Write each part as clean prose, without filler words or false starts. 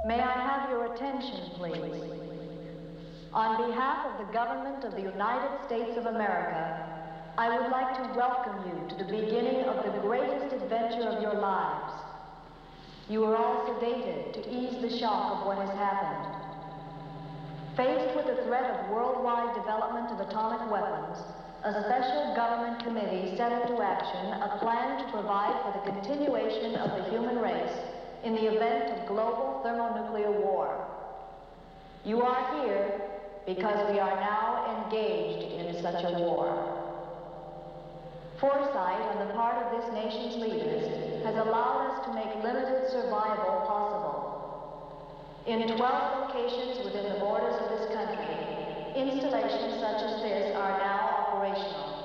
May I have your attention, please? On behalf of the government of the United States of America, I would like to welcome you to the beginning of the greatest adventure of your lives. You are all sedated to ease the shock of what has happened. Faced with the threat of worldwide development of atomic weapons, a special government committee set into action a plan to provide for the continuation of the human race in the event of global thermonuclear war. You are here because we are now engaged in such a war. Foresight on the part of this nation's leaders has allowed us to make limited survival possible. In 12 locations within the borders of this country, installations such as this are now operational.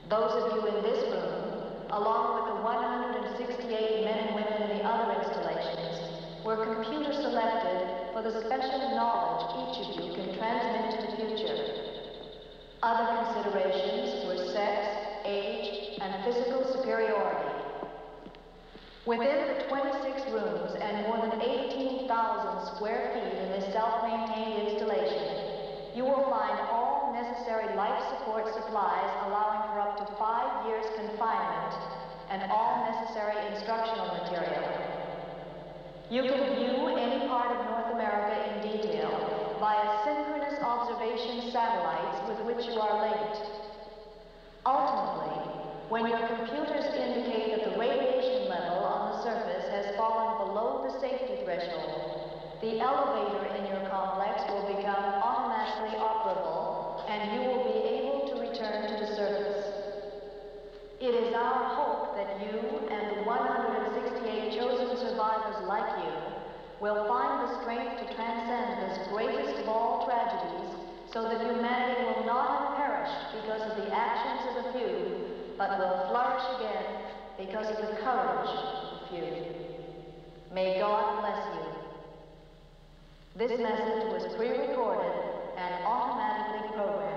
Those of you in this room, along with the 168 men and women in the other installations, were computer selected for the special knowledge each of you can transmit to the future. Other considerations were sex, age, and physical superiority. Within the 26 rooms and more than 18,000 square feet in this self-maintained installation, you will find all necessary life support supplies allowing for up to 5 years confinement and all necessary instructional material. You can view any part of North America in detail via synchronous observation satellites with which you are linked. Ultimately, when your computers indicate that the radiation level on the surface has fallen below the safety threshold, the elevator in your complex will become automatically operable and you will be able to return to the surface. It is our hope that you and the 168 chosen survivors like you will find the strength to transcend this greatest of all tragedies so that humanity will not have perished because of the actions of the few, but will flourish again because of the courage of the few. May God bless you. This message was pre-recorded and automatically programmed.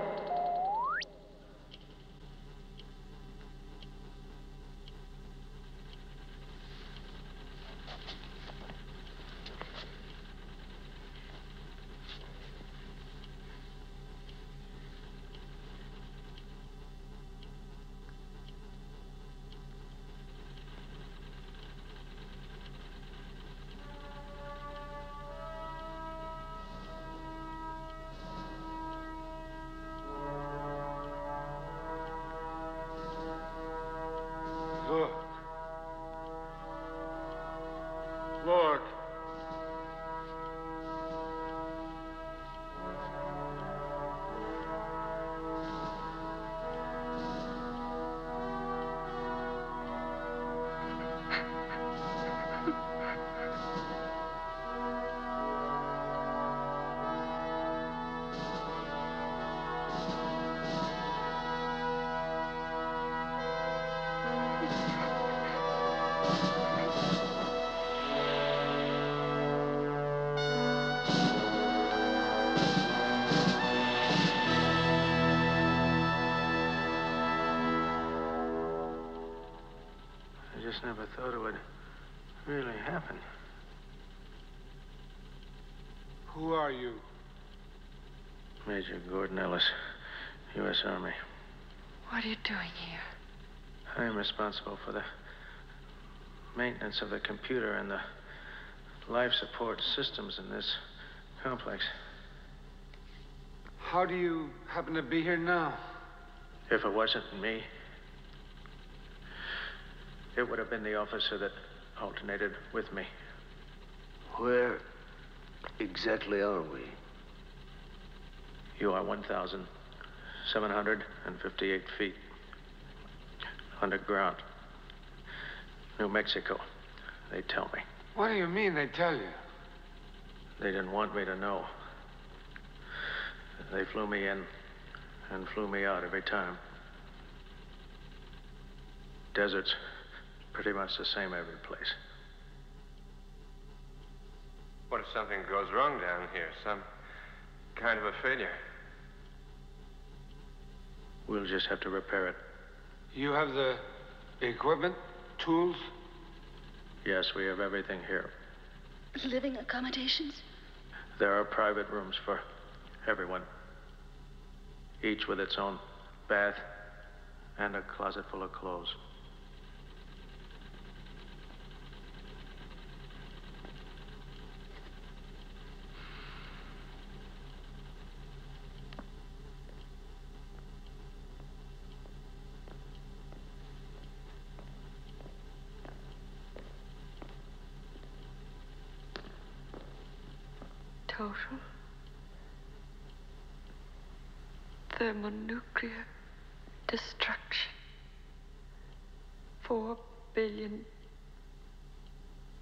Look. I just never thought it would really happen. Who are you? Major Gordon Ellis, U.S. Army. What are you doing here? I am responsible for the maintenance of the computer and the life support systems in this complex. How do you happen to be here now? If it wasn't me, it would have been the officer that alternated with me. Where exactly are we? You are 1,758 feet underground. New Mexico, they tell me. What do you mean they tell you? They didn't want me to know. They flew me in and flew me out every time. Desert's pretty much the same every place. What if something goes wrong down here? Some kind of a failure? We'll just have to repair it. You have the equipment, tools? Yes, we have everything here. living accommodations? There are private rooms for everyone, each with its own bath and a closet full of clothes. Total thermonuclear destruction. 4 billion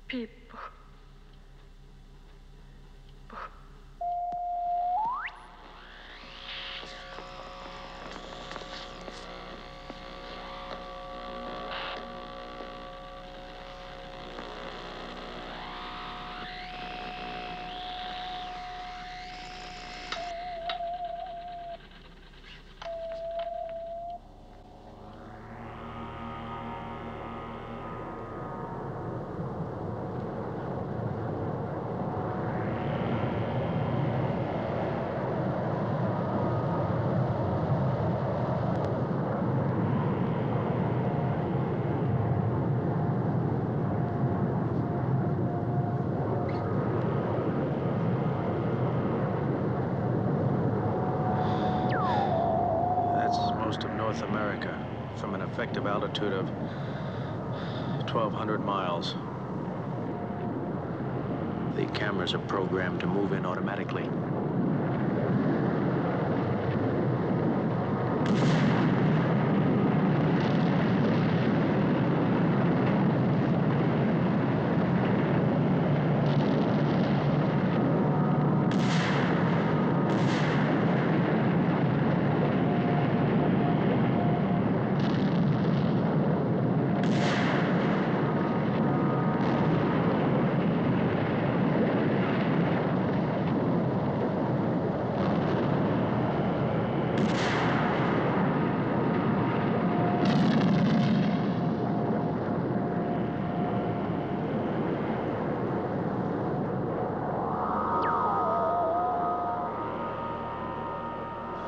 people. North America from an effective altitude of 1,200 miles. The cameras are programmed to move in automatically.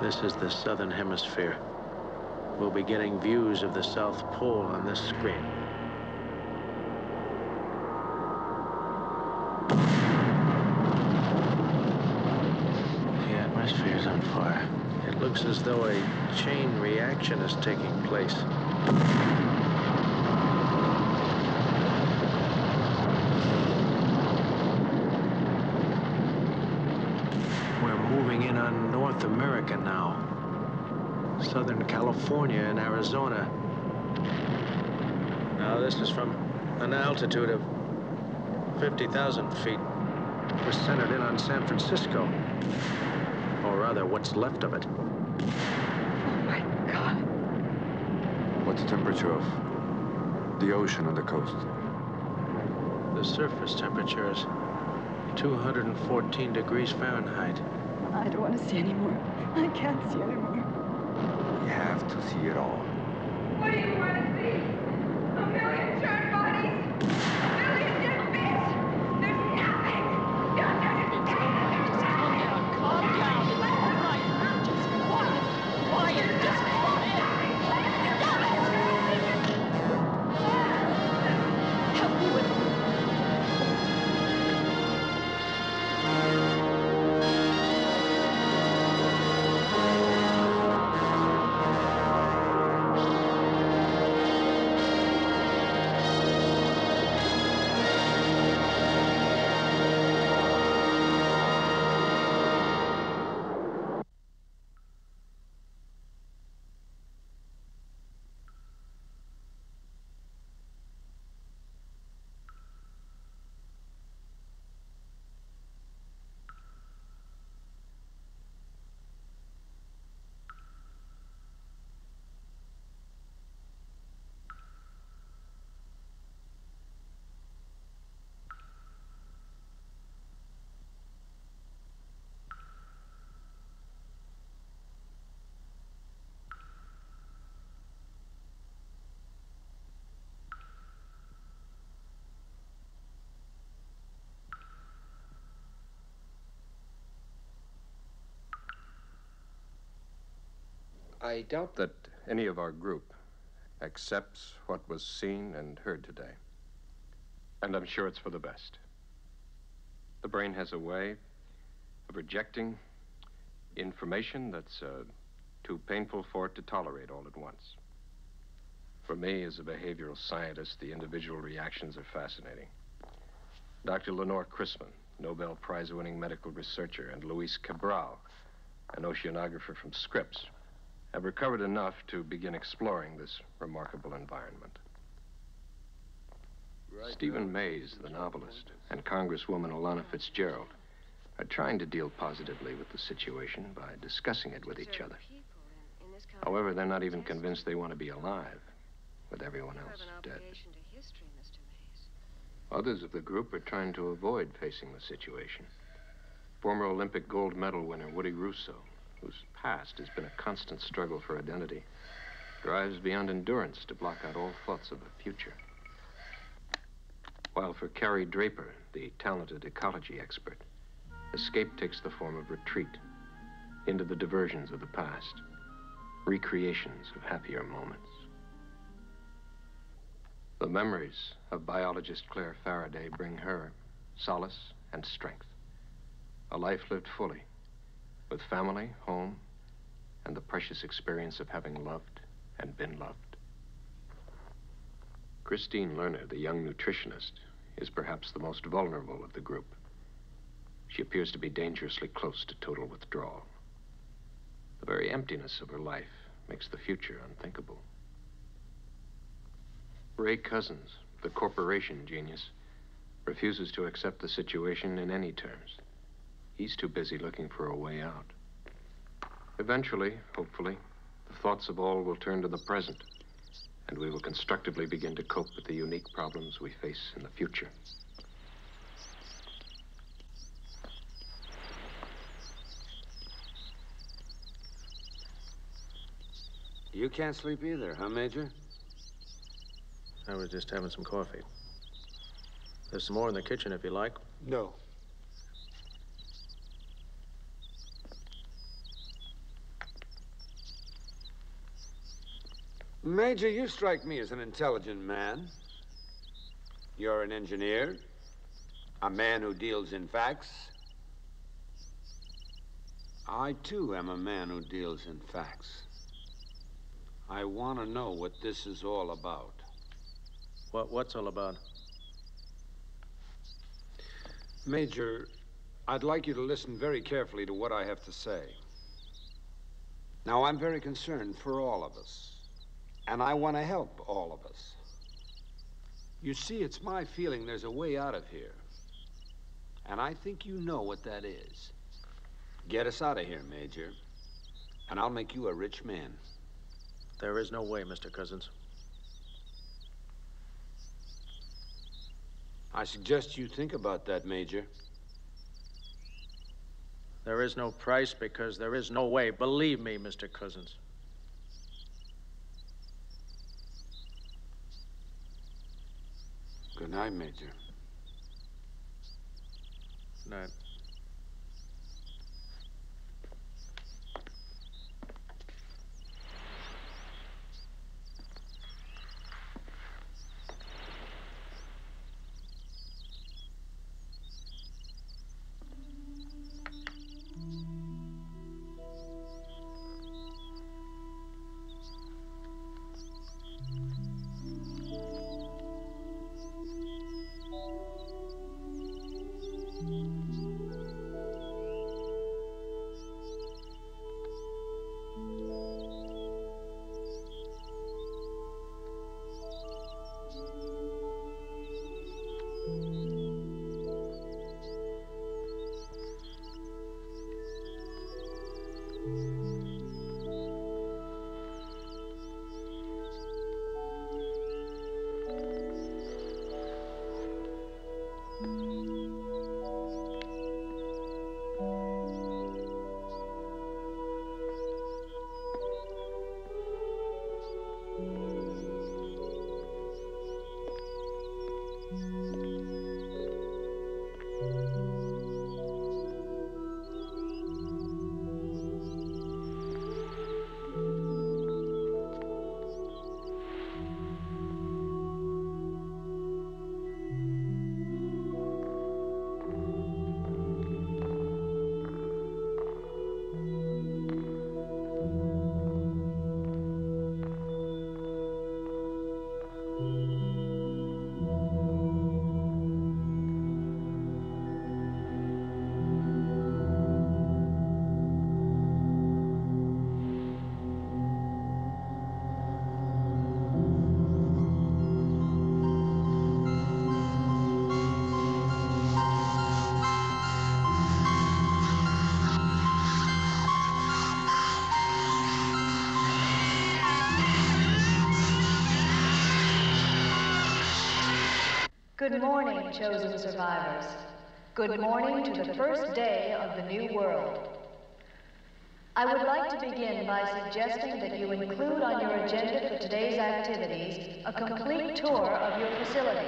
This is the southern hemisphere. We'll be getting views of the South Pole on this screen. The atmosphere's on fire. It looks as though a chain reaction is taking place. Moving in on North America now. Southern California and Arizona. Now this is from an altitude of 50,000 feet. We're centered in on San Francisco. Or rather, what's left of it. Oh my God. What's the temperature of the ocean on the coast? The surface temperature is 214 degrees Fahrenheit. I don't want to see anymore. I can't see anymore. You have to see it all. What do you want to see? A million charred bodies? A million dead fish? There's nothing! You understand? Just calm down. Calm down. It's all right. Just quiet. Quiet. Just quiet. Help me with it. I doubt that any of our group accepts what was seen and heard today. And I'm sure it's for the best. The brain has a way of rejecting information that's too painful for it to tolerate all at once. For me, as a behavioral scientist, the individual reactions are fascinating. Dr. Lenore Chrisman, Nobel Prize-winning medical researcher, and Luis Cabral, an oceanographer from Scripps, have recovered enough to begin exploring this remarkable environment. Stephen Mays, the novelist, and Congresswoman Alana Fitzgerald are trying to deal positively with the situation by discussing it with each other. However, they're not even convinced they want to be alive, with everyone else dead. Others of the group are trying to avoid facing the situation. Former Olympic gold medal winner Woody Russo, whose past has been a constant struggle for identity, drives beyond endurance to block out all thoughts of the future. While for Carrie Draper, the talented ecology expert, escape takes the form of retreat into the diversions of the past, recreations of happier moments. The memories of biologist Claire Faraday bring her solace and strength, a life lived fully, with family, home, and the precious experience of having loved and been loved. Christine Lerner, the young nutritionist, is perhaps the most vulnerable of the group. She appears to be dangerously close to total withdrawal. The very emptiness of her life makes the future unthinkable. Ray Cousins, the corporation genius, refuses to accept the situation in any terms. He's too busy looking for a way out. Eventually, hopefully, the thoughts of all will turn to the present, and we will constructively begin to cope with the unique problems we face in the future. You can't sleep either, huh, Major? I was just having some coffee. There's some more in the kitchen if you like. No. Major, you strike me as an intelligent man. You're an engineer, a man who deals in facts. I, too, am a man who deals in facts. I want to know what this is all about. What's all about? Major, I'd like you to listen very carefully to what I have to say. Now, I'm very concerned for all of us. And I want to help all of us. You see, it's my feeling there's a way out of here. And I think you know what that is. Get us out of here, Major, and I'll make you a rich man. There is no way, Mr. Cousins. I suggest you think about that, Major. There is no price because there is no way. Believe me, Mr. Cousins. Good night, Major. Good night. Good morning, chosen survivors. Good morning to the first day of the new world. I would like to begin by suggesting that you include on your agenda for today's activities a complete tour of your facility.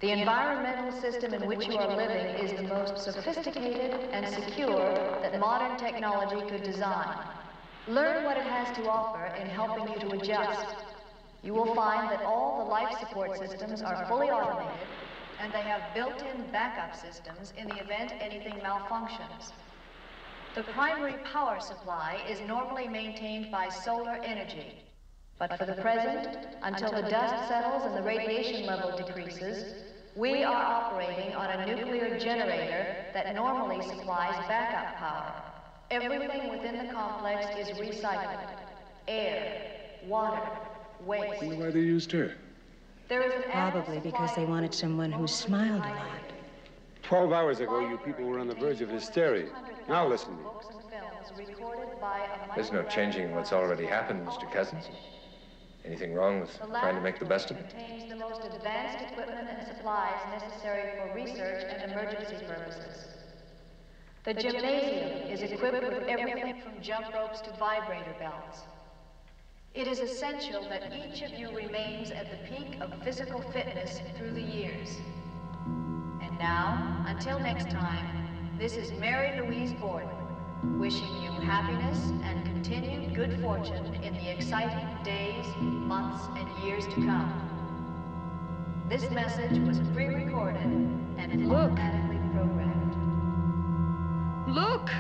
The environmental system in which you are living is the most sophisticated and secure that modern technology could design. Learn what it has to offer in helping you to adjust. You will find that all the life support systems are fully automated, and they have built-in backup systems in the event anything malfunctions. The primary power supply is normally maintained by solar energy. But for the present, until the dust settles and the radiation level decreases, we are operating on a nuclear generator that normally supplies backup power. Everything within the complex is recycled. Air, water, waste. I wonder why they used her. There is an Probably because they wanted someone who smiled a lot. 12 hours ago, you people were on the verge of hysteria. Now listen to me. There's no changing what's already happened, Mr. Cousins. Anything wrong with trying to make the best of it? Contains the most advanced equipment and supplies necessary for research and emergency purposes. The gymnasium is equipped with everything from jump ropes to vibrator belts. It is essential that each of you remains at the peak of physical fitness through the years. And now, until next time, this is Mary Louise Borden, wishing you happiness and continued good fortune in the exciting days, months, and years to come. This message was pre-recorded and automatically programmed. Look!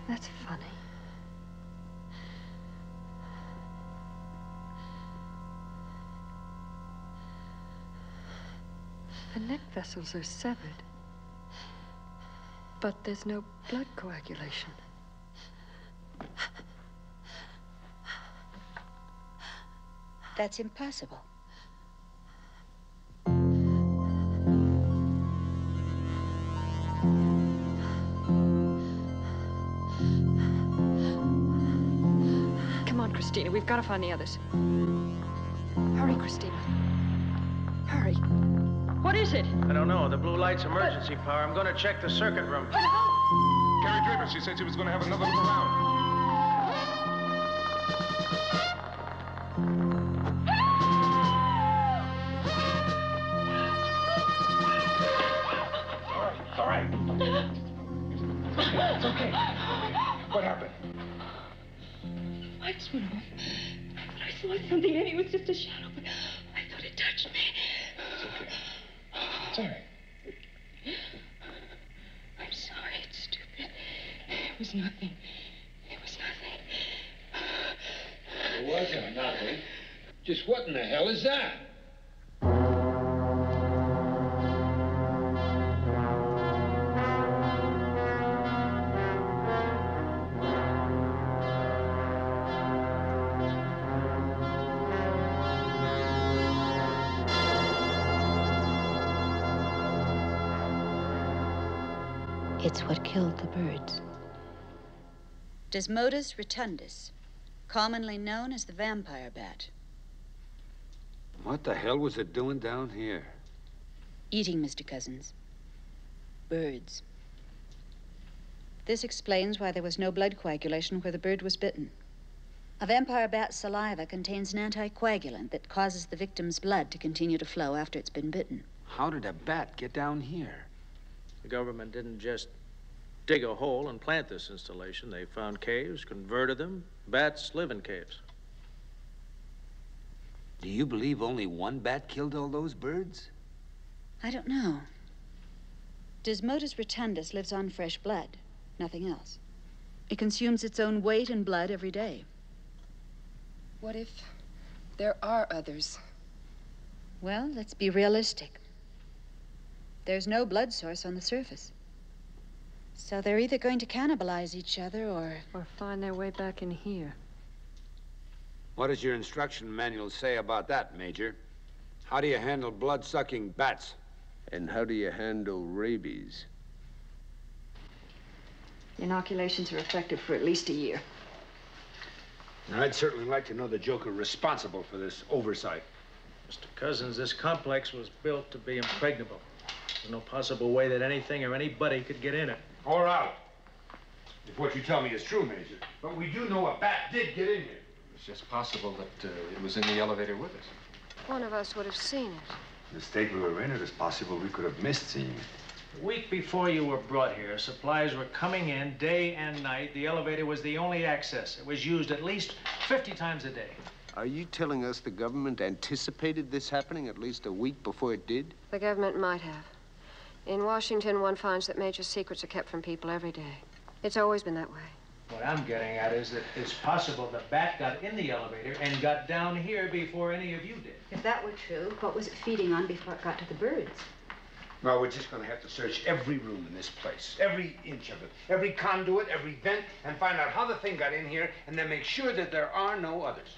That's funny. The neck vessels are severed, but there's no blood coagulation. That's impossible. Come on, Christina, we've got to find the others. Hurry, Christina. Hurry. What is it? I don't know. The blue light's emergency power. I'm going to check the circuit room. Carrie Draper, she said she was going to have another look around. All right. It's okay. What happened? Lights went off. I saw something, and it was just a shadow, but I thought it touched me. It's okay. It's all right. I'm sorry, it's stupid. It was nothing. It was nothing. It wasn't nothing. Just what in the hell is that? It's what killed the birds. Desmodus rotundus, commonly known as the vampire bat. What the hell was it doing down here? Eating, Mr. Cousins. Birds. This explains why there was no blood coagulation where the bird was bitten. A vampire bat's saliva contains an anticoagulant that causes the victim's blood to continue to flow after it's been bitten. How did a bat get down here? The government didn't just dig a hole and plant this installation. They found caves, converted them. Bats live in caves. Do you believe only one bat killed all those birds? I don't know. Desmodus rotundus lives on fresh blood, nothing else. It consumes its own weight in blood every day. What if there are others? Well, let's be realistic. There's no blood source on the surface. So they're either going to cannibalize each other or find their way back in here. What does your instruction manual say about that, Major? How do you handle blood-sucking bats? And how do you handle rabies? Inoculations are effective for at least a year. And I'd certainly like to know the joker responsible for this oversight. Mr. Cousins, this complex was built to be impregnable. There's no possible way that anything or anybody could get in it. Or out. If what you tell me is true, Major. But we do know a bat did get in here. It's just possible that it was in the elevator with us. One of us would have seen it. The state we were in, it is possible we could have missed seeing it. A week before you were brought here, supplies were coming in day and night. The elevator was the only access. It was used at least 50 times a day. Are you telling us the government anticipated this happening at least a week before it did? The government might have. In Washington, one finds that major secrets are kept from people every day. It's always been that way. What I'm getting at is that it's possible the bat got in the elevator and got down here before any of you did. If that were true, what was it feeding on before it got to the birds? Well, we're just going to have to search every room in this place, every inch of it, every conduit, every vent, and find out how the thing got in here, and then make sure that there are no others.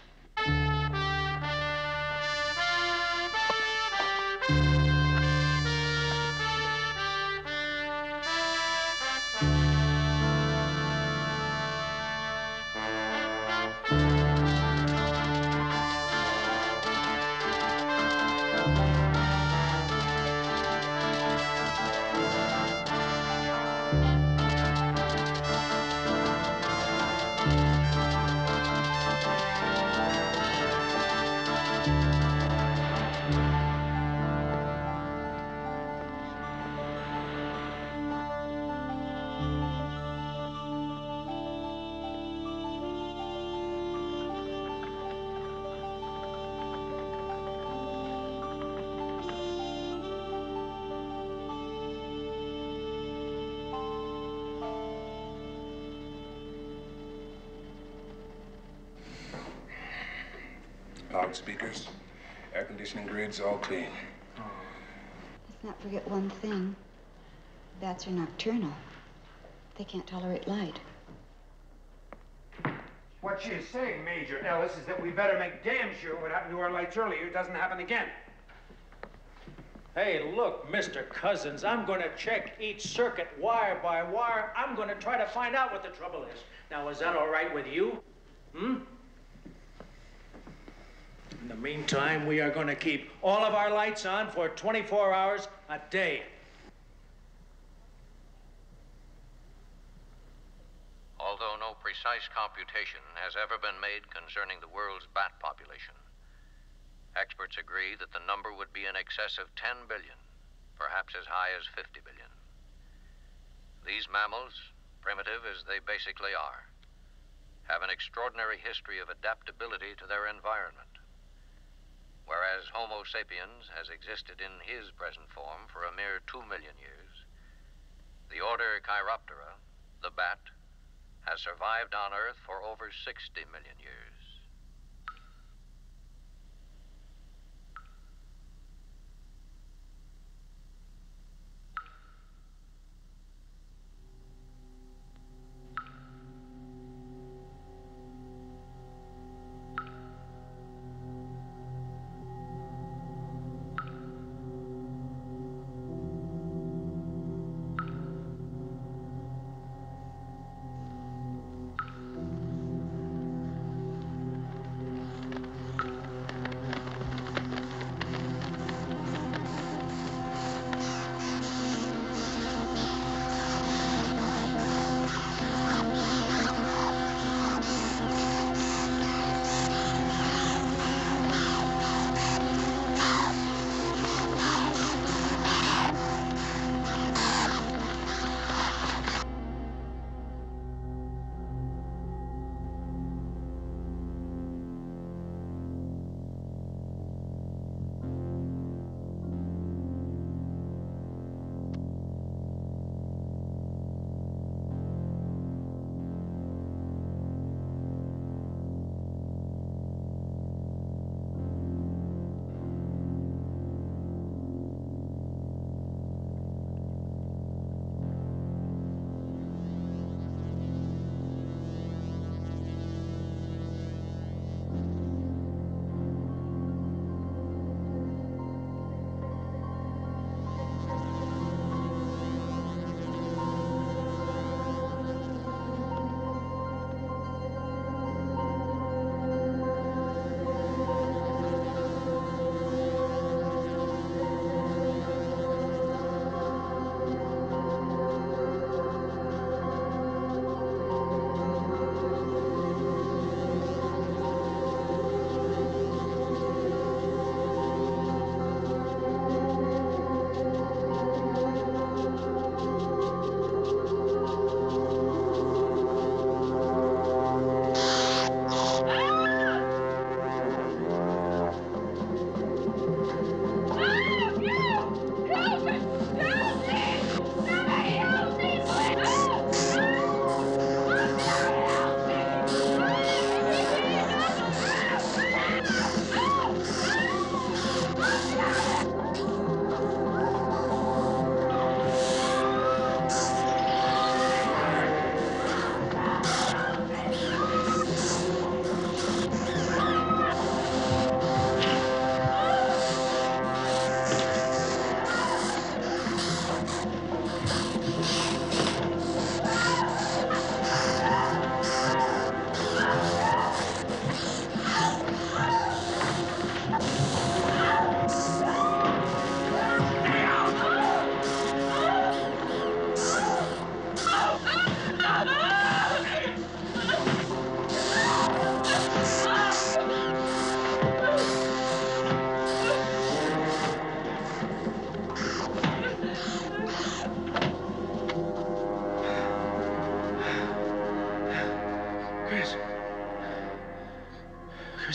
Loudspeakers, air conditioning grids, all clean. Let's not forget one thing. Bats are nocturnal. They can't tolerate light. What she is saying, Major Ellis, is that we better make damn sure what happened to our lights earlier doesn't happen again. Hey, look, Mr. Cousins, I'm going to check each circuit wire by wire. I'm going to try to find out what the trouble is. Now, is that all right with you? In the meantime, we are going to keep all of our lights on for 24 hours a day. Although no precise computation has ever been made concerning the world's bat population, experts agree that the number would be in excess of 10 billion, perhaps as high as 50 billion. These mammals, primitive as they basically are, have an extraordinary history of adaptability to their environment. Whereas Homo sapiens has existed in his present form for a mere 2 million years, the order Chiroptera, the bat, has survived on Earth for over 60 million years.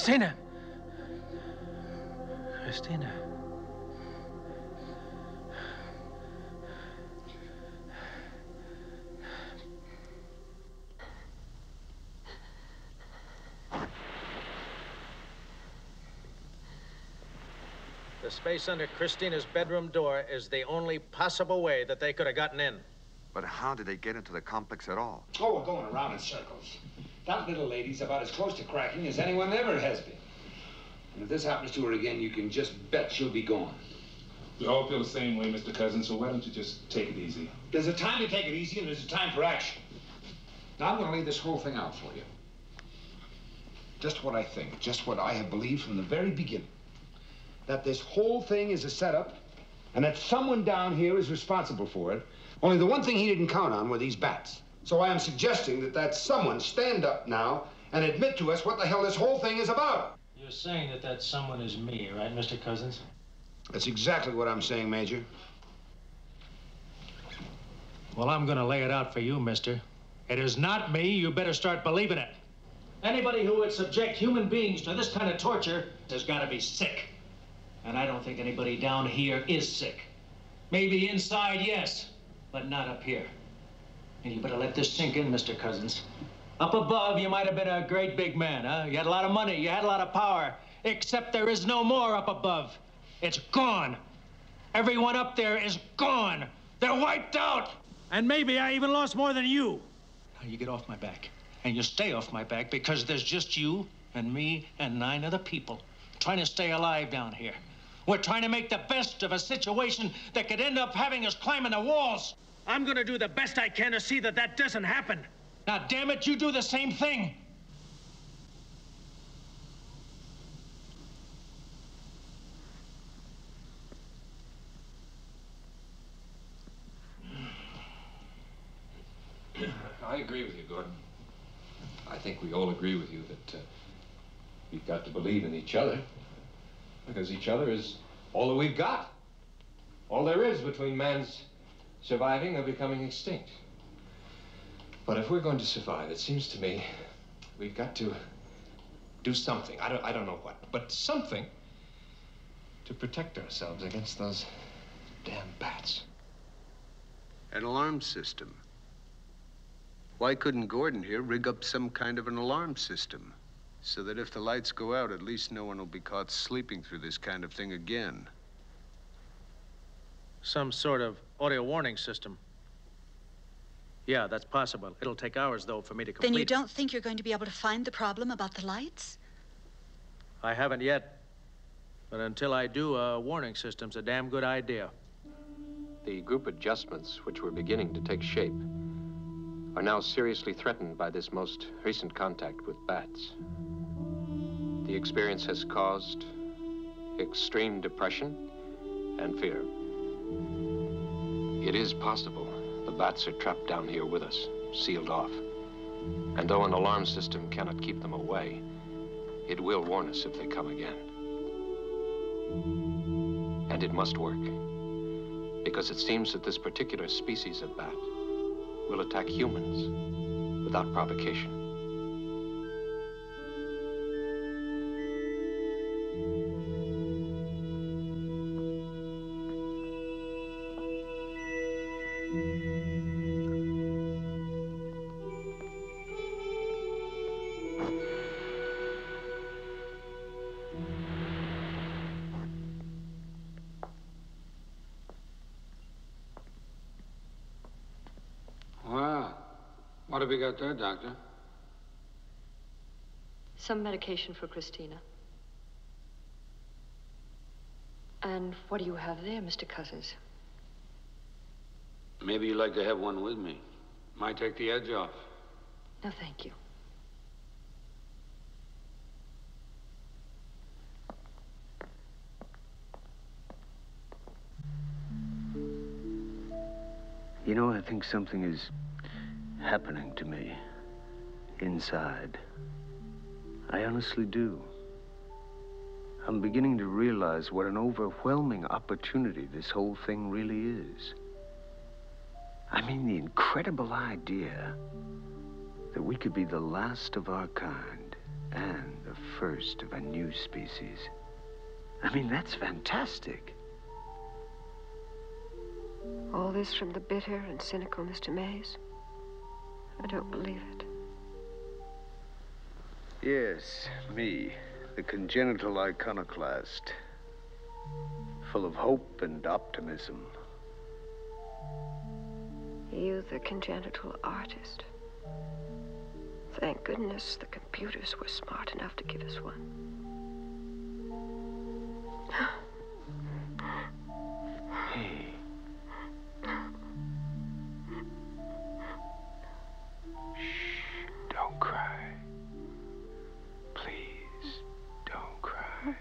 Christina! Christina. The space under Christina's bedroom door is the only possible way that they could have gotten in. But how did they get into the complex at all? Oh, we're going around in circles. That little lady's about as close to cracking as anyone ever has been. And if this happens to her again, you can just bet she'll be gone. We all feel the same way, Mr. Cousins, so why don't you just take it easy? There's a time to take it easy and there's a time for action. Now, I'm going to lay this whole thing out for you. Just what I think, just what I have believed from the very beginning. That this whole thing is a setup and that someone down here is responsible for it. Only the one thing he didn't count on were these bats. So I am suggesting that that someone stand up now and admit to us what the hell this whole thing is about. You're saying that that someone is me, right, Mr. Cousins? That's exactly what I'm saying, Major. Well, I'm going to lay it out for you, mister. It is not me. You better start believing it. Anybody who would subject human beings to this kind of torture has got to be sick. And I don't think anybody down here is sick. Maybe inside, yes, but not up here. And you better let this sink in, Mr. Cousins. Up above, you might have been a great big man, huh? You had a lot of money, you had a lot of power, except there is no more up above. It's gone. Everyone up there is gone. They're wiped out. And maybe I even lost more than you. Now you get off my back, and you stay off my back, because there's just you and me and 9 other people trying to stay alive down here. We're trying to make the best of a situation that could end up having us climbing the walls. I'm going to do the best I can to see that that doesn't happen. Now, damn it, you do the same thing. I agree with you, Gordon. I think we all agree with you that we've got to believe in each other, because each other is all that we've got. All there is between man's surviving or becoming extinct. But if we're going to survive, it seems to me we've got to do something. I don't know what, but something to protect ourselves against those damn bats. An alarm system. Why couldn't Gordon here rig up some kind of an alarm system so that if the lights go out, at least no one will be caught sleeping through this kind of thing again? Some sort of audio warning system. Yeah, that's possible. It'll take hours, though, for me to complete. Then you don't think you're going to be able to find the problem about the lights? I haven't yet. But until I do, a warning system's a damn good idea. The group adjustments, which were beginning to take shape, are now seriously threatened by this most recent contact with bats. The experience has caused extreme depression and fear. It is possible the bats are trapped down here with us, sealed off. And though an alarm system cannot keep them away, it will warn us if they come again. And it must work, because it seems that this particular species of bat will attack humans without provocation. What have we got there, Doctor? Some medication for Christina. And what do you have there, Mr. Cousins? Maybe you'd like to have one with me. Might take the edge off. No, thank you. You know, I think something is happening to me inside. I honestly do. I'm beginning to realize what an overwhelming opportunity this whole thing really is. I mean, the incredible idea that we could be the last of our kind and the first of a new species. I mean, that's fantastic. All this from the bitter and cynical Mr. Mays? I don't believe it. Yes, me, the congenital iconoclast, full of hope and optimism. You, the congenital artist. Thank goodness the computers were smart enough to give us one. Hey. Shh, don't cry. Please, don't cry.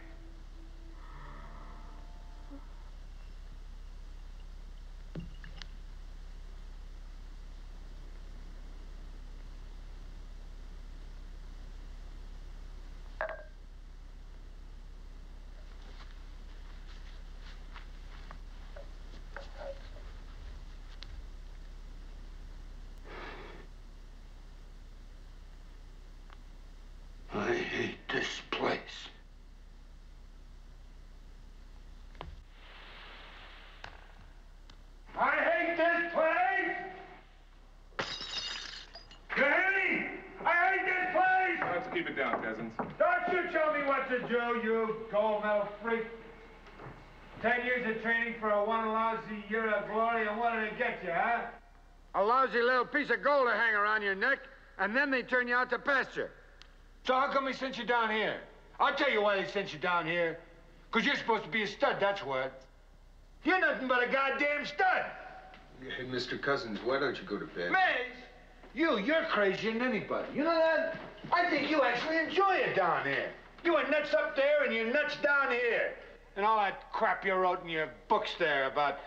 I hate this place. I hate this place! You hear me? I hate this place! Let's keep it down, peasants. Don't you tell me what to do, you gold medal freak. 10 years of training for a one lousy year of glory, and what did it get you, huh? A lousy little piece of gold to hang around your neck, and then they turn you out to pasture. So how come they sent you down here? I'll tell you why they sent you down here. Because you're supposed to be a stud, that's what. You're nothing but a goddamn stud. Hey, Mr. Cousins, why don't you go to bed? Mays, you're crazier than anybody. You know that? I think you actually enjoy it down here. You are nuts up there and you're nuts down here. And all that crap you wrote in your books there about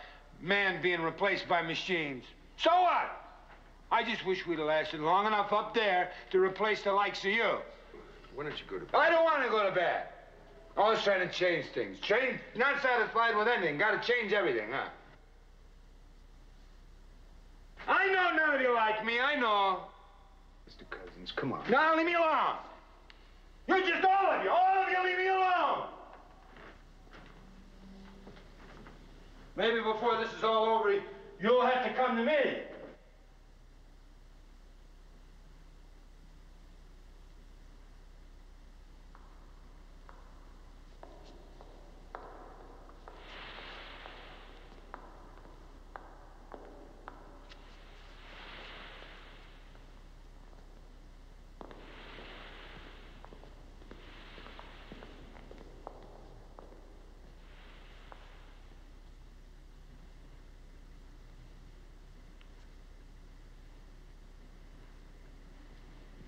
man being replaced by machines. So what? I just wish we'd have lasted long enough up there to replace the likes of you. Why don't you go to bed? I don't want to go to bed. Always trying to change things. Change? Not satisfied with anything. Got to change everything, huh? I know none of you like me. I know. Mr. Cousins, come on. Now leave me alone. You just all of you leave me alone. Maybe before this is all over, you'll have to come to me.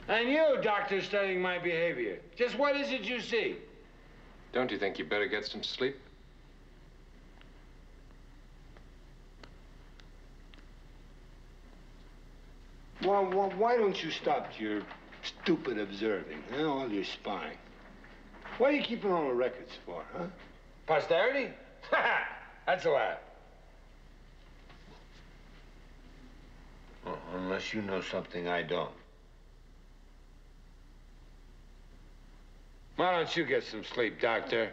And you, doctor, studying my behavior. Just what is it you see? Don't you think you better get some sleep? Well, why don't you stop your stupid observing, huh? All your spying. What are you keeping all the records for, huh? Posterity? That's a laugh. Unless you know something I don't. Why don't you get some sleep, Doctor?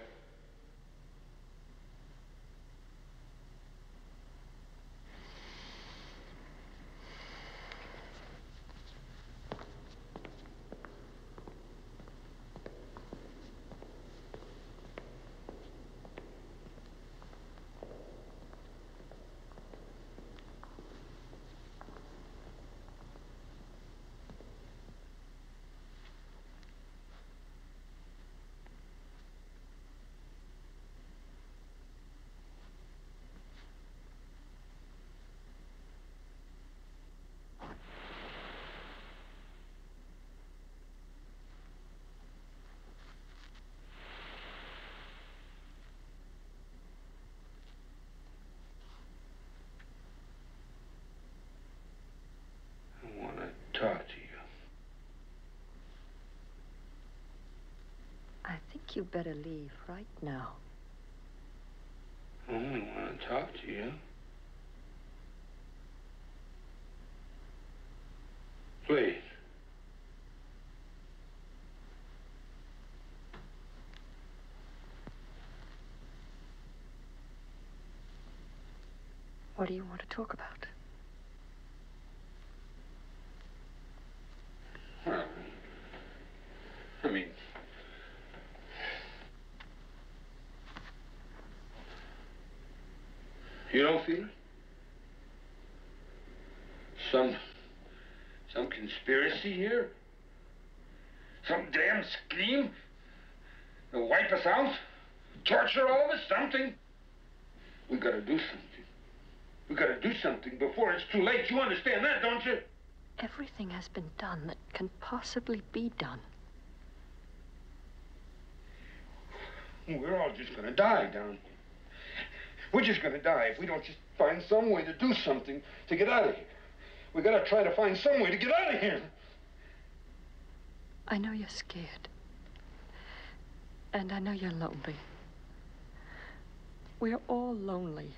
Talk to you. I think you better leave right now. I only want to talk to you. Please. What do you want to talk about? Well, I mean, you don't feel it? Some conspiracy here? Some damn scheme? To wipe us out? Torture all of us? Something? We gotta do something. We gotta do something before it's too late. You understand that, don't you? Everything has been done that can possibly be done. We're all just gonna die down here. We're just gonna die if we don't just find some way to do something to get out of here. We gotta try to find some way to get out of here. I know you're scared. And I know you're lonely. We're all lonely.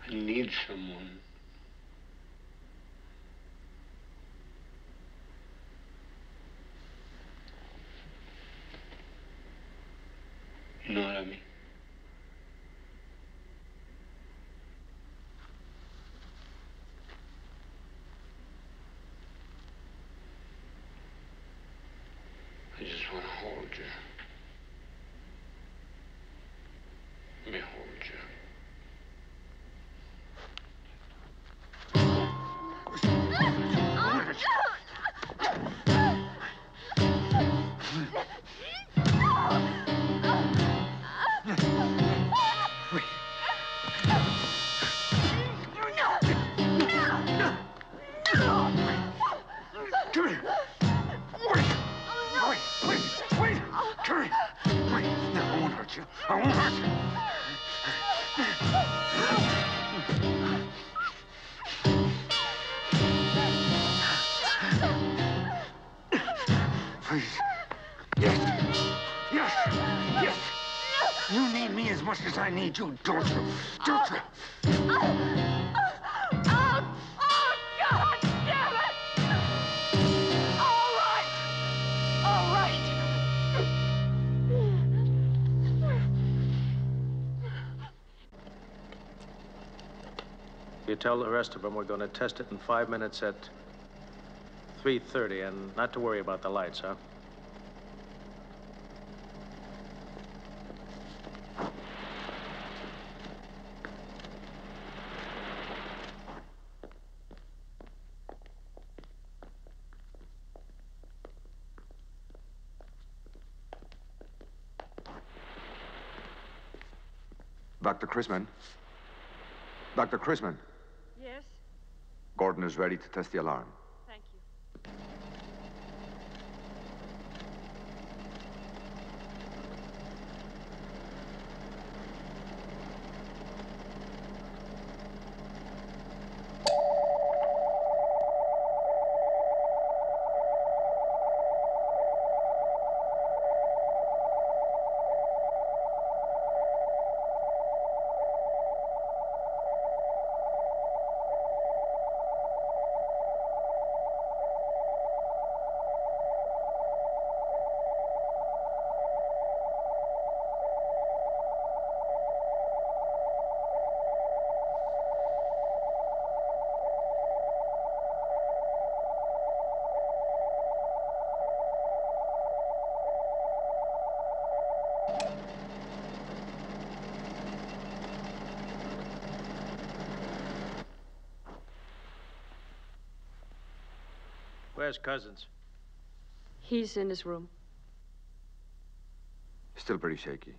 I need someone. You know what I mean? I just want to hold you. Let me hold you. I won't hurt you. Please. Yes. Yes. Yes. You need me as much as I need you, don't you? Don't you? God damn it! All right. All right. You tell the rest of them we're going to test it in 5 minutes at 3:30, and not to worry about the lights, huh? Dr. Chrisman? Dr. Chrisman? Yes? Gordon is ready to test the alarm. Thank you. Where's Cousins? He's in his room. Still pretty shaky.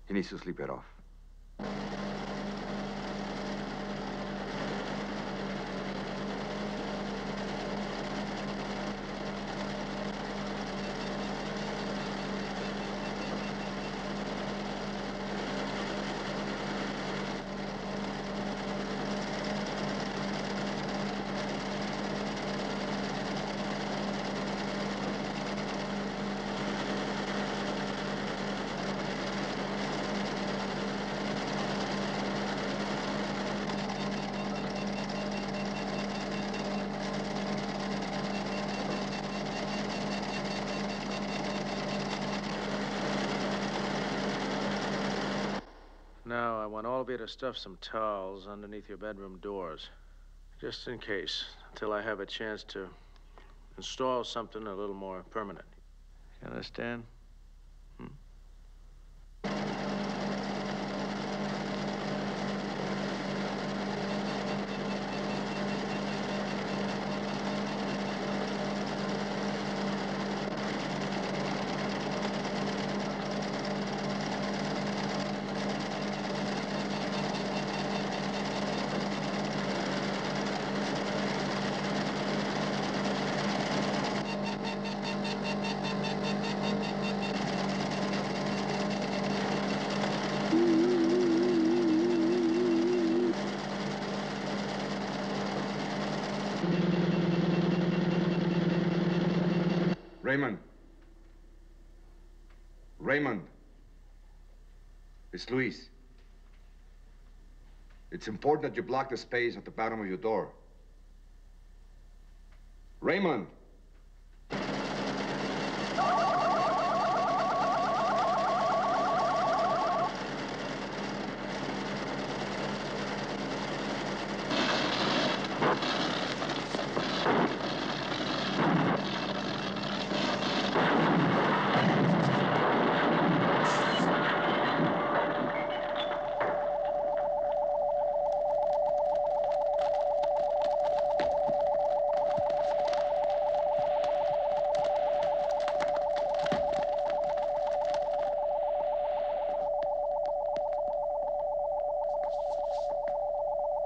He needs to sleep it off. I want all of you to stuff some towels underneath your bedroom doors. Just in case, until I have a chance to install something a little more permanent. You understand? Raymond. Raymond. It's Luis. It's important that you block the space at the bottom of your door. Raymond.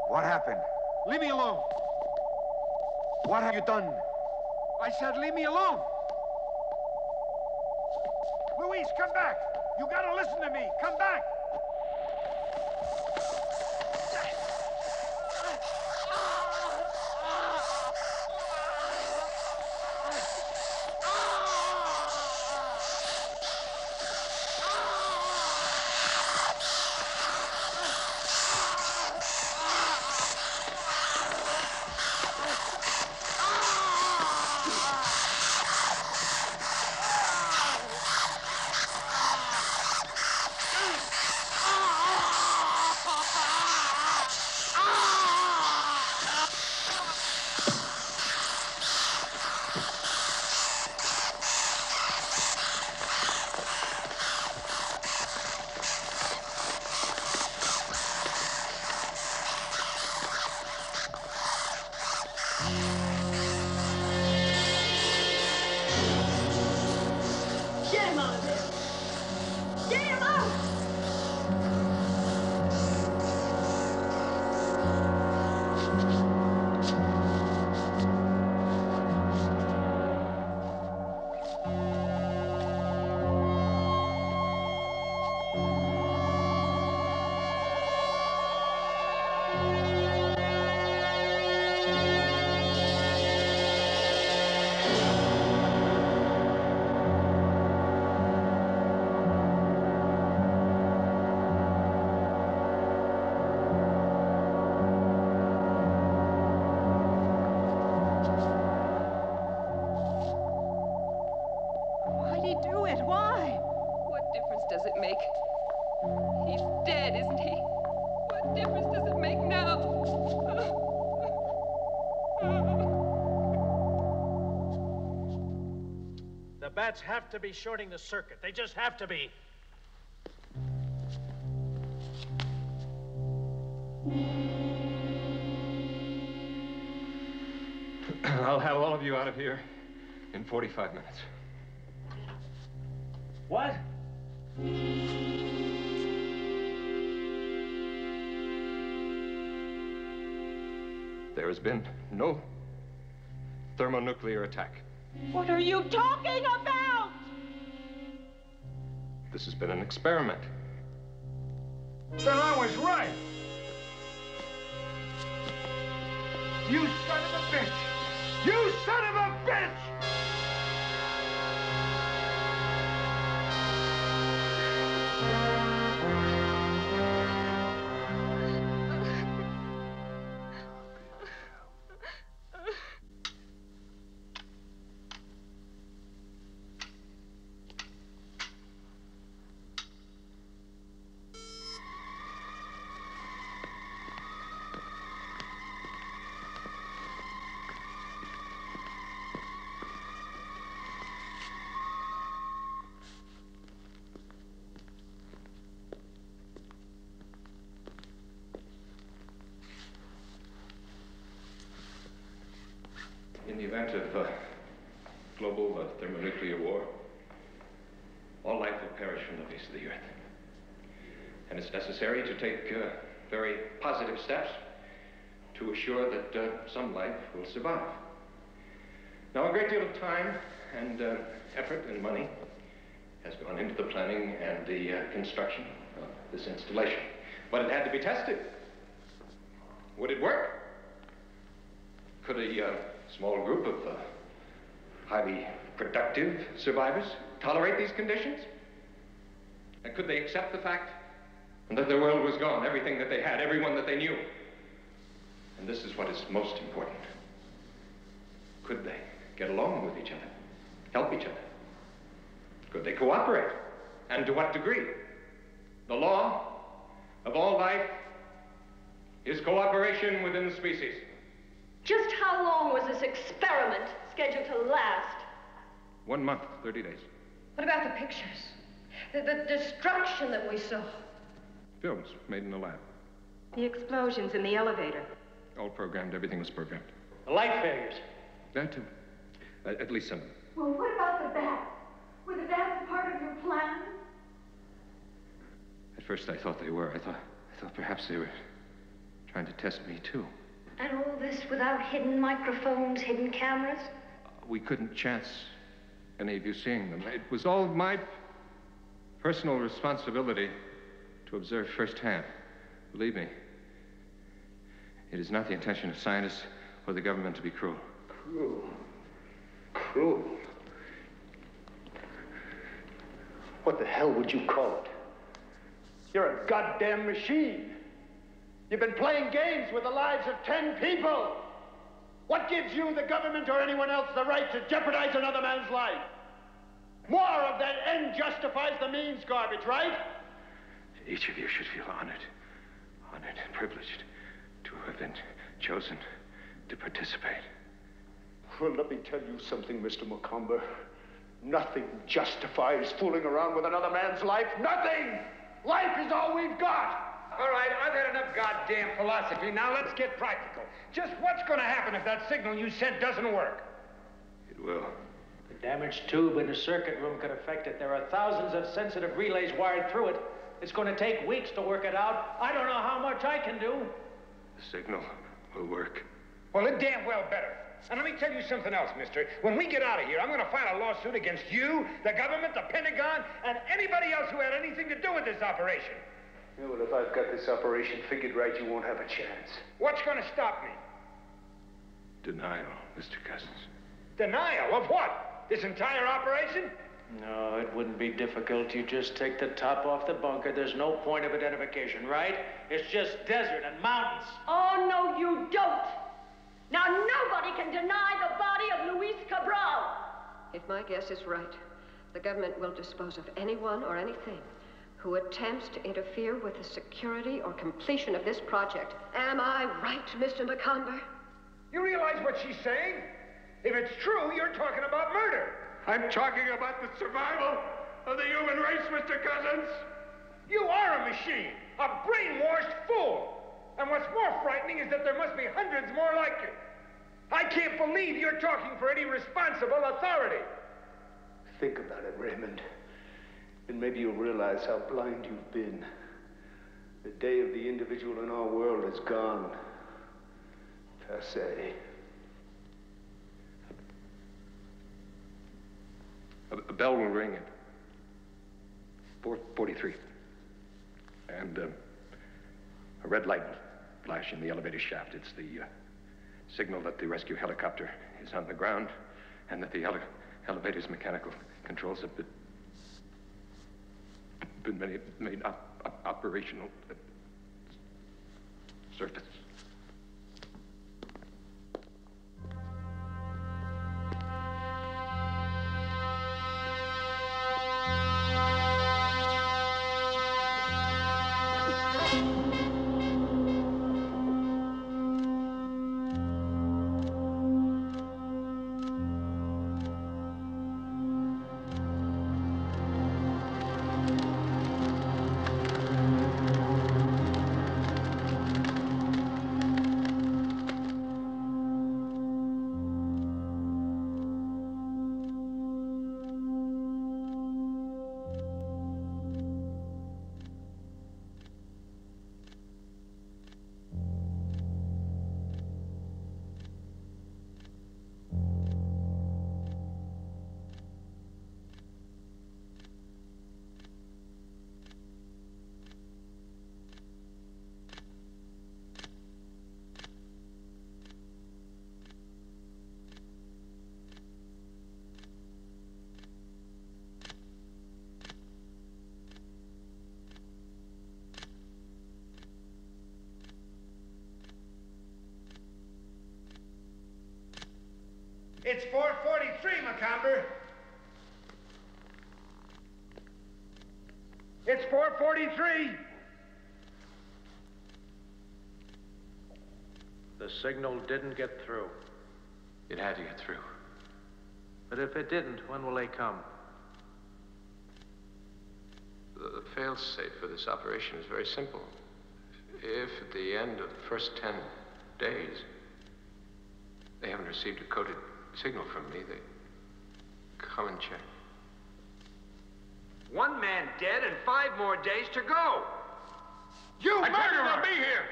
What happened? Leave me alone. What have you done? I said leave me alone. Luis, come back. You gotta listen to me. Come back. Get him out of there! Get him out! Why'd he do it? Why? What difference does it make? He's dead, isn't he? What difference does it make now? The bats have to be shorting the circuit. They just have to be. I'll have all of you out of here in 45 minutes. What? There has been no thermonuclear attack. What are you talking about? This has been an experiment. Then I was right. You son of a bitch! You son of a bitch! the event of global thermonuclear war, all life will perish from the face of the earth. And it's necessary to take very positive steps to assure that some life will survive. Now, a great deal of time and effort and money has gone into the planning and the construction of this installation. But it had to be tested. Would it work? Could a small group of highly productive survivors tolerate these conditions? And could they accept the fact that their world was gone, everything that they had, everyone that they knew? And this is what is most important. Could they get along with each other, help each other? Could they cooperate? And to what degree? The law of all life is cooperation within the species. Just how long was this experiment scheduled to last? 1 month, 30 days. What about the pictures? The destruction that we saw? Films made in the lab. The explosions in the elevator? All programmed, everything was programmed. The light failures? That too. At least some of them. Well, what about the bats? Were the bats part of your plan? At first I thought they were. I thought perhaps they were trying to test me too. And all this without hidden microphones, hidden cameras? We couldn't chance any of you seeing them. It was all my personal responsibility to observe firsthand. Believe me, it is not the intention of scientists or the government to be cruel. Cruel? Cruel? What the hell would you call it? You're a goddamn machine. You've been playing games with the lives of 10 people. What gives you, the government, or anyone else the right to jeopardize another man's life? More of that end justifies the means garbage, right? Each of you should feel honored and privileged to have been chosen to participate. Well, let me tell you something, Mr. Macomber. Nothing justifies fooling around with another man's life. Nothing! Life is all we've got! All right, I've had enough goddamn philosophy. Now let's get practical. Just what's going to happen if that signal you sent doesn't work? It will. The damaged tube in the circuit room could affect it. There are thousands of sensitive relays wired through it. It's going to take weeks to work it out. I don't know how much I can do. The signal will work. Well, it damn well better. And let me tell you something else, mister. When we get out of here, I'm going to file a lawsuit against you, the government, the Pentagon, and anybody else who had anything to do with this operation. Yeah, well, if I've got this operation figured right, you won't have a chance. What's going to stop me? Denial, Mr. Cousins. Denial of what? This entire operation? No, it wouldn't be difficult. You just take the top off the bunker. There's no point of identification, right? It's just desert and mountains. Oh, no, you don't. Now, nobody can deny the body of Luis Cabral. If my guess is right, the government will dispose of anyone or anything who attempts to interfere with the security or completion of this project. Am I right, Mr. Macomber? You realize what she's saying? If it's true, you're talking about murder. I'm talking about the survival of the human race, Mr. Cousins. You are a machine, a brainwashed fool. And what's more frightening is that there must be hundreds more like you. I can't believe you're talking for any responsible authority. Think about it, Raymond. And maybe you'll realize how blind you've been. The day of the individual in our world is gone. Passé. A bell will ring at 4:43. And a red light will flash in the elevator shaft. It's the signal that the rescue helicopter is on the ground and that the elevator's mechanical controls have been made operational. Surface. It's 4:43, Macomber. It's 4:43. The signal didn't get through. It had to get through. But if it didn't, when will they come? The fail-safe for this operation is very simple. If at the end of the first 10 days they haven't received a coded signal from me, they come and check. 1 man dead and 5 more days to go. You I murderer! told you they'll be here.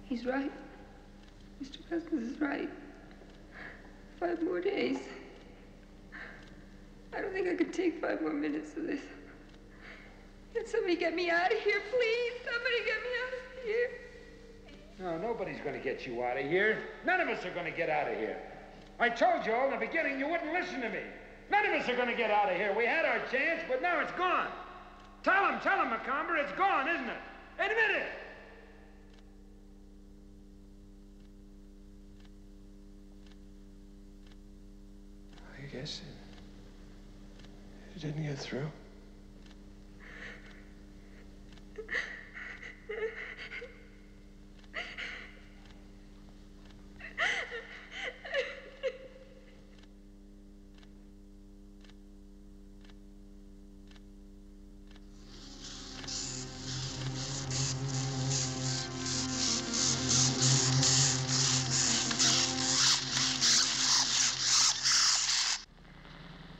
He's right. Mr. Cousins is right. 5 more days. I don't think I could take 5 more minutes of this. Can somebody get me out of here, please? Somebody get me out of here. No, nobody's going to get you out of here. None of us are going to get out of here. I told you all in the beginning you wouldn't listen to me. None of us are going to get out of here. We had our chance, but now it's gone. Tell him, Macomber, it's gone, isn't it? Admit it. I guess it didn't get through.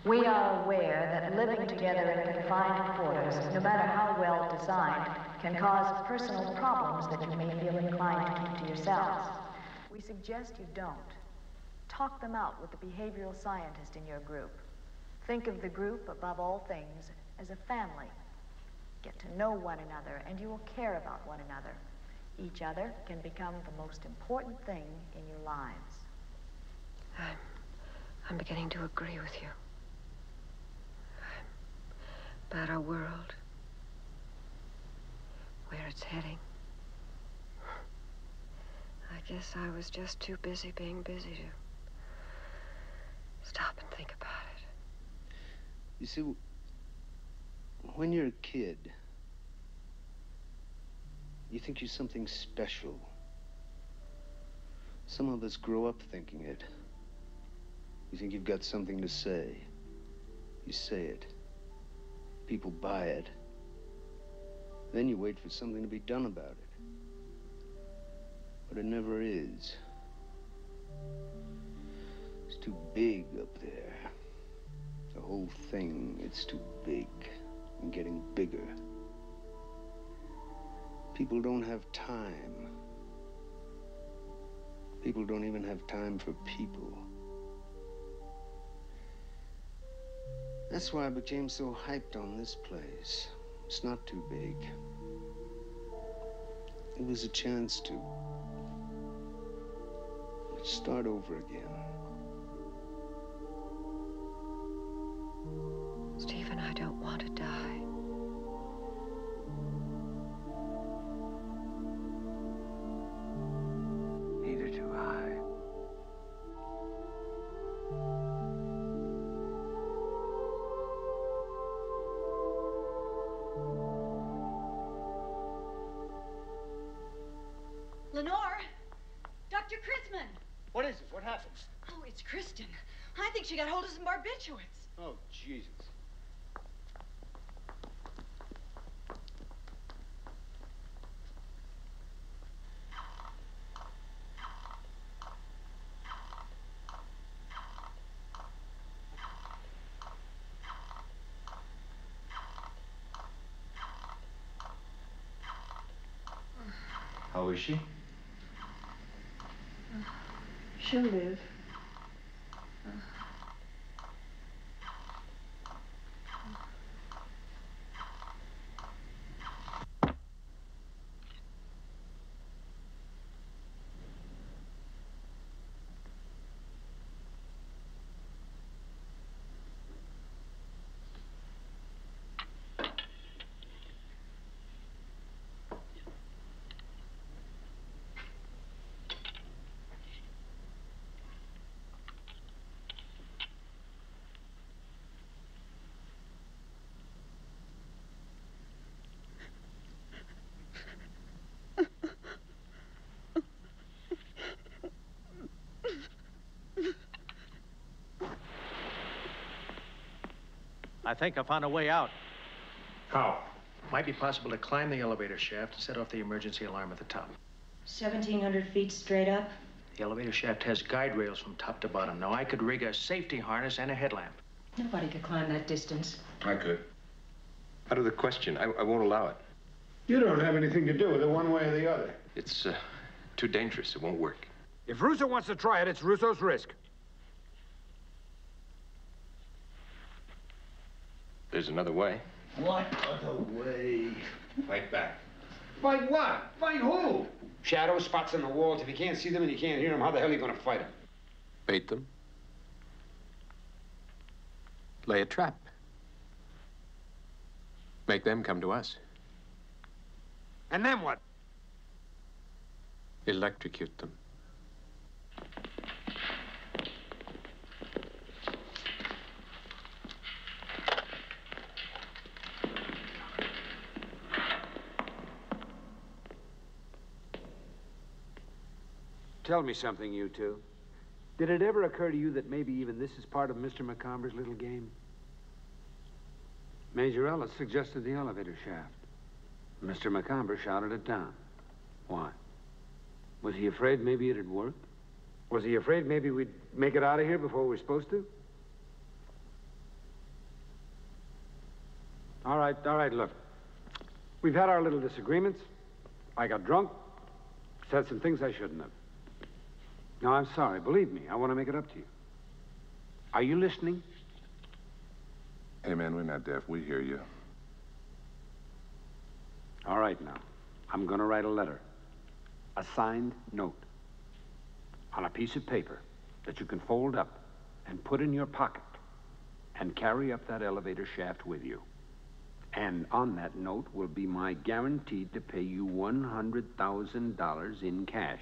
We are aware that living together in confined quarters, no matter how well designed, can cause personal problems that you may feel inclined to keep to yourselves. We suggest you don't. Talk them out with the behavioral scientist in your group. Think of the group, above all things, as a family. Get to know one another, and you will care about one another. Each other can become the most important thing in your lives. I'm beginning to agree with you. About our world, where it's heading. I guess I was just too busy being busy to stop and think about it. You see, when you're a kid, you think you're something special. Some of us grow up thinking it. You think you've got something to say. You say it. People buy it. Then you wait for something to be done about it. But it never is. It's too big up there. The whole thing, it's too big and getting bigger. People don't have time. People don't even have time for people. That's why I became so hyped on this place. It's not too big. It was a chance to start over again. Stephen, I don't want to die. Neither do I. Lenore! Dr. Chrisman! What is it? What happened? Oh, it's Kristen. I think she got hold of some barbiturates. Oh, Jesus. How is she? She'll live. I think I found a way out. How? Might be possible to climb the elevator shaft and set off the emergency alarm at the top. 1,700 feet straight up? The elevator shaft has guide rails from top to bottom. Now, I could rig a safety harness and a headlamp. Nobody could climb that distance. I could. Out of the question. I won't allow it. You don't have anything to do with it one way or the other. It's too dangerous. It won't work. If Russo wants to try it, it's Russo's risk. There's another way. What other way? Fight back. Fight what? Fight who? Shadow spots on the walls. If you can't see them and you can't hear them, how the hell are you going to fight them? Bait them. Lay a trap. Make them come to us. And then what? Electrocute them. Tell me something, you two. Did it ever occur to you that maybe even this is part of Mr. Macomber's little game? Major Ellis suggested the elevator shaft. Mr. Macomber shouted it down. Why? Was he afraid maybe it'd work? Was he afraid maybe we'd make it out of here before we're supposed to? All right, look. We've had our little disagreements. I got drunk, said some things I shouldn't have. No, I'm sorry. Believe me, I want to make it up to you. Are you listening? Hey, man, we're not deaf. We hear you. All right, now. I'm going to write a letter. A signed note. On a piece of paper that you can fold up and put in your pocket and carry up that elevator shaft with you. And on that note will be my guarantee to pay you $100,000 in cash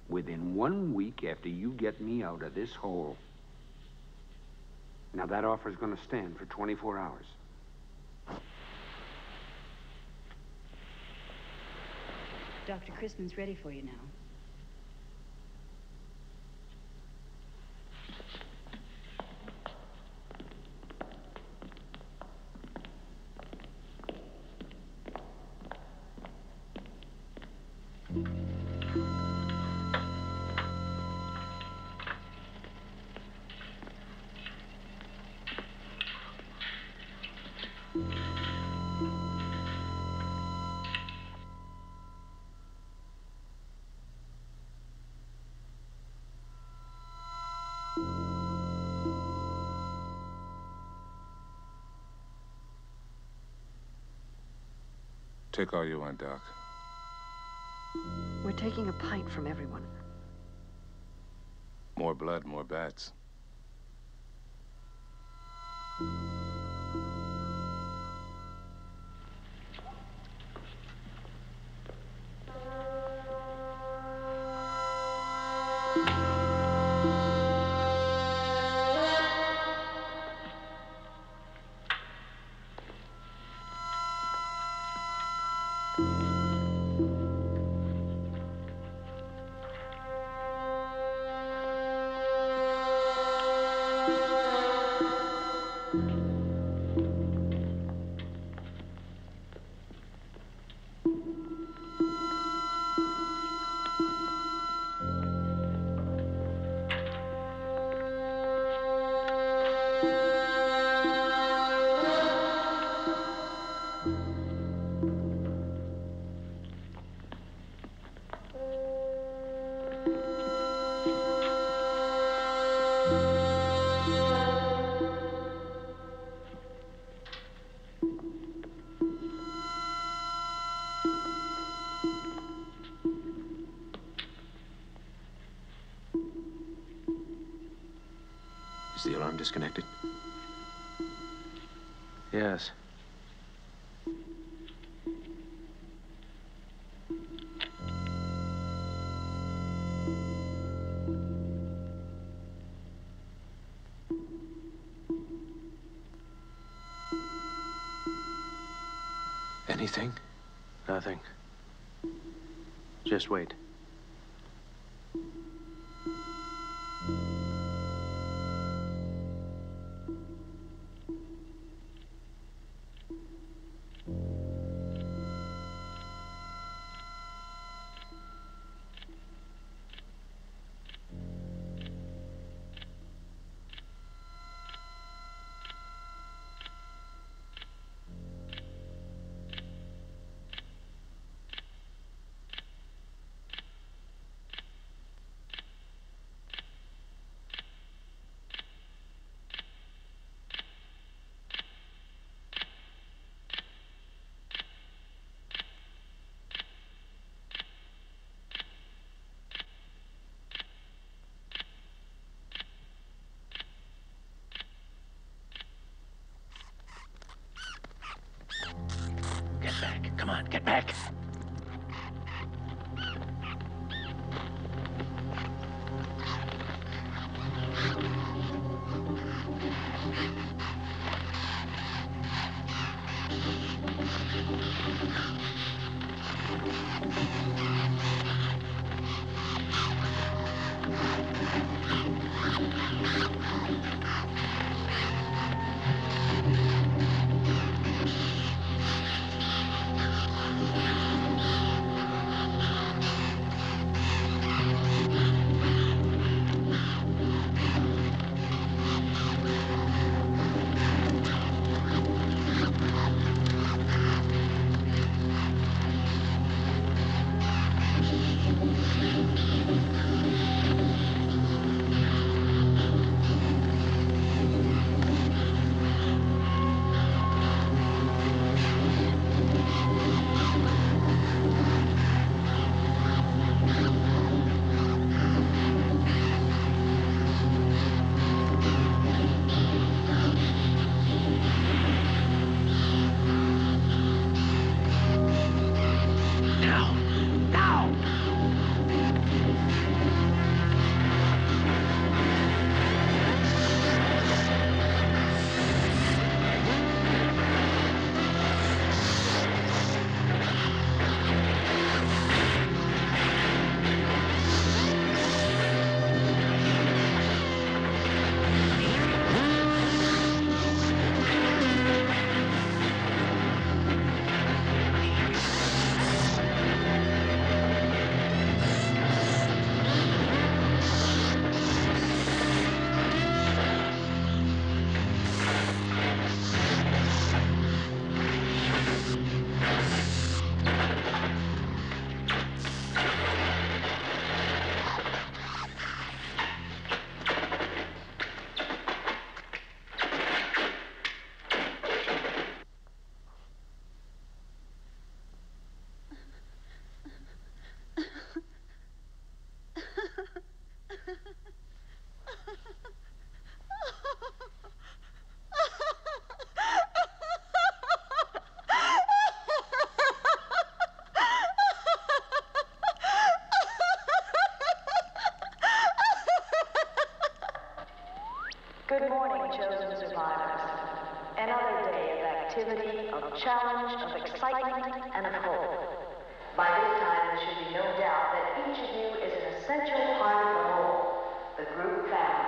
within 1 week after you get me out of this hole. Now, that offer's going to stand for 24 hours. Dr. Crispin's ready for you now. Take all you want, Doc. We're taking a pint from everyone. More blood, more bats. Is the alarm disconnected? Yes. Anything? Nothing. Just wait. Good morning, chosen survivors. Another day of activity, of challenge, of excitement, and of hope. By this time, there should be no doubt that each of you is an essential part of the whole, the group family.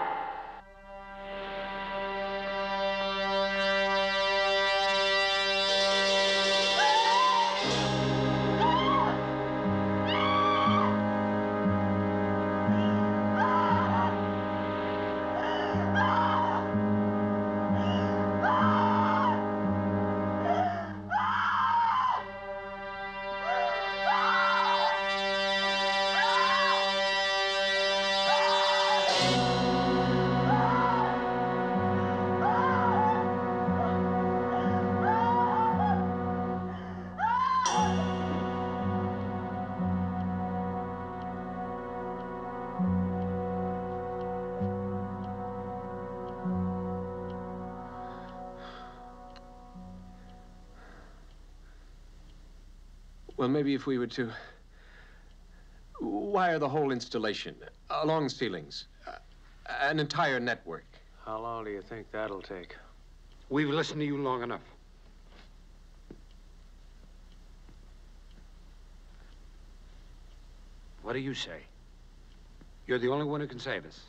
Well, maybe if we were to wire the whole installation along ceilings, an entire network. How long do you think that'll take? We've listened to you long enough. What do you say? You're the only one who can save us.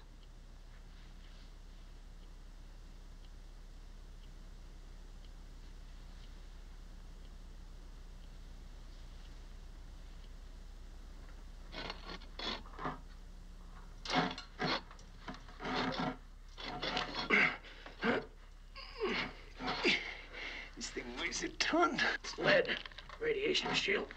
This thing weighs a ton. It's lead. Radiation shield.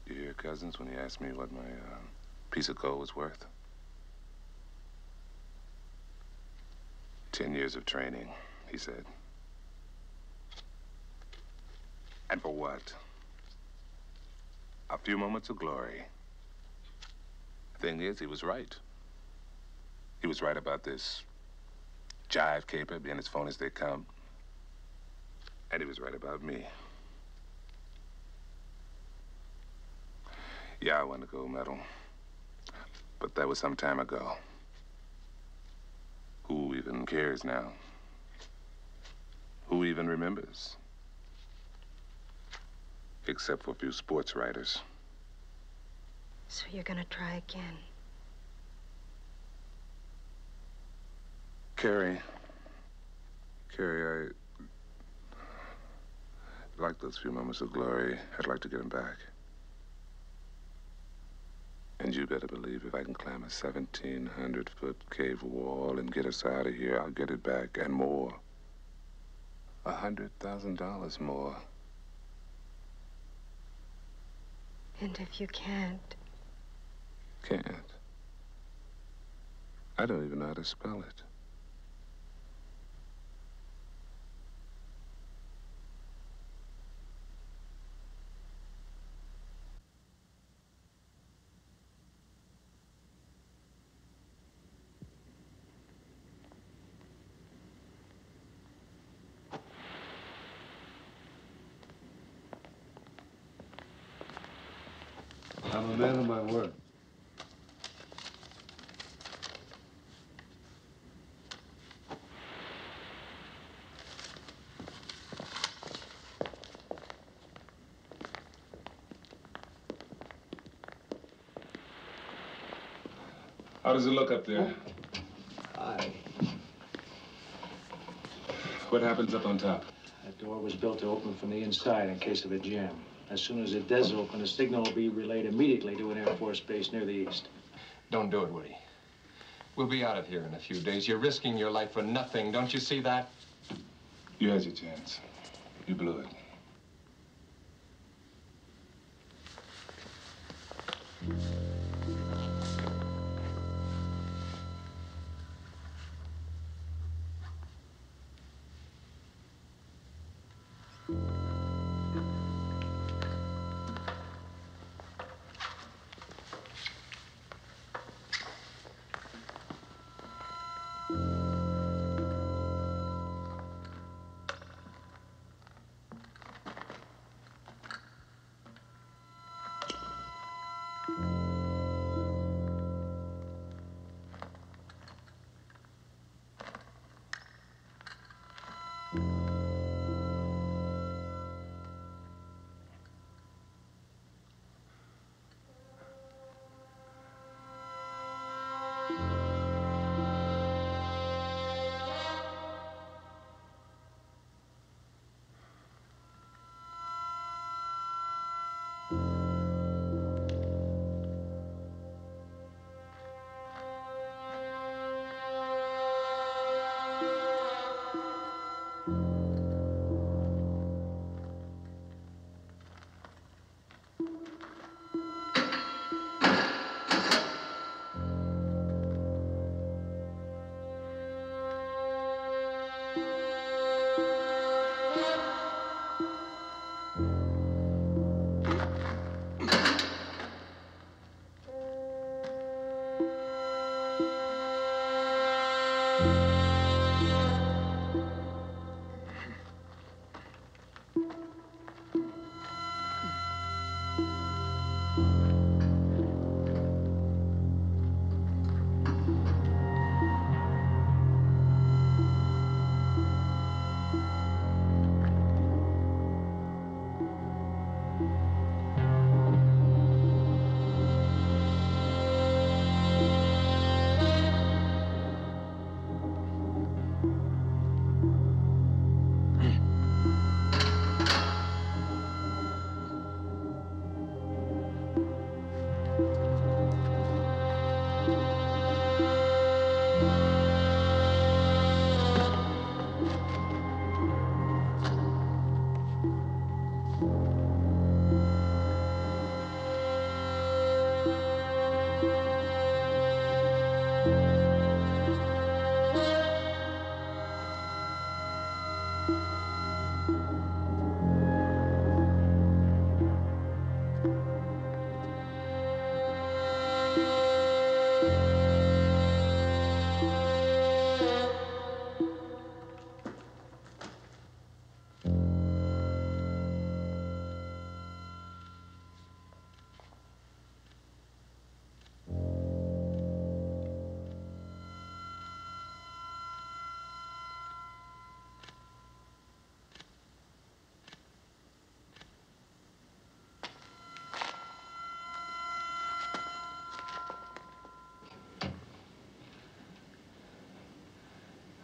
You hear Cousins when he asked me what my piece of gold was worth? 10 years of training, he said. And for what? A few moments of glory. The thing is, he was right. He was right about this jive caper being as phony as they come. And he was right about me. Yeah, I won the gold medal. But that was some time ago. Who even cares now? Who even remembers? Except for a few sports writers. So you're gonna try again? Carrie, I'd like those few moments of glory. I'd like to get them back. And you better believe if I can climb a 1,700-foot cave wall and get us out of here, I'll get it back and more. $100,000 more. And if you can't? Can't. I don't even know how to spell it. I'm a man of my word. How does it look up there? Aye. What happens up on top? That door was built to open from the inside in case of a jam. As soon as it does open, a signal will be relayed immediately to an Air Force base near the east. Don't do it, Woody. We'll be out of here in a few days. You're risking your life for nothing. Don't you see that? You had your chance. You blew it.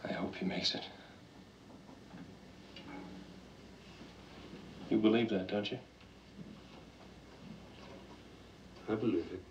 I hope he makes it. You believe that, don't you? I believe it.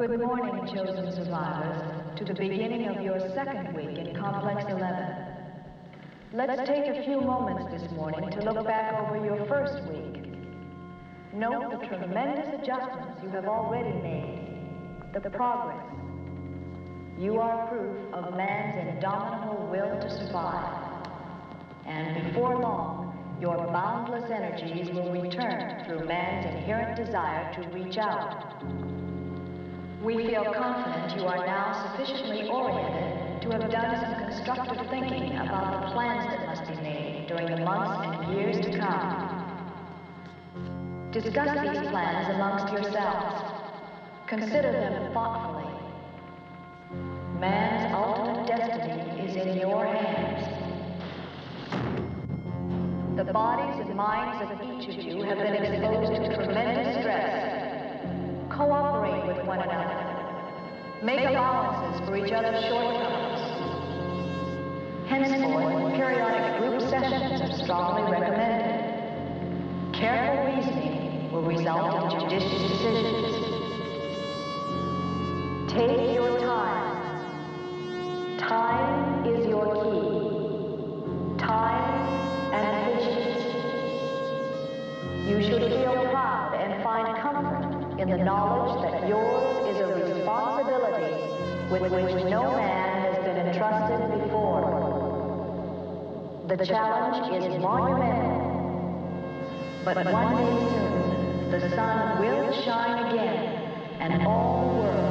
Good morning, chosen survivors, to the beginning of your second week in Complex 11. Let's take a few moments this morning to look back over your first week. Note the tremendous adjustments you have already made, the progress. You are proof of man's indomitable will to survive. And before long, your boundless energies will return through man's inherent desire to reach out. We feel confident you are now sufficiently oriented to have done some constructive thinking about the plans that must be made during the months and years to come. Discuss these plans amongst yourselves. Consider them thoughtfully. Man's ultimate destiny is in your hands. The bodies and minds of each of you have been exposed to tremendous stress. Cooperate with one another. Make allowances for each other's shortcomings. Henceforth, periodic group sessions are strongly recommended. Careful reasoning will result in judicious decisions. Take your time. Time is your key. Time and patience. You should feel proud and find comfort in the knowledge that yours is a responsibility with which no man has been entrusted before. The challenge is monumental, but one day soon the sun will shine again, and all the world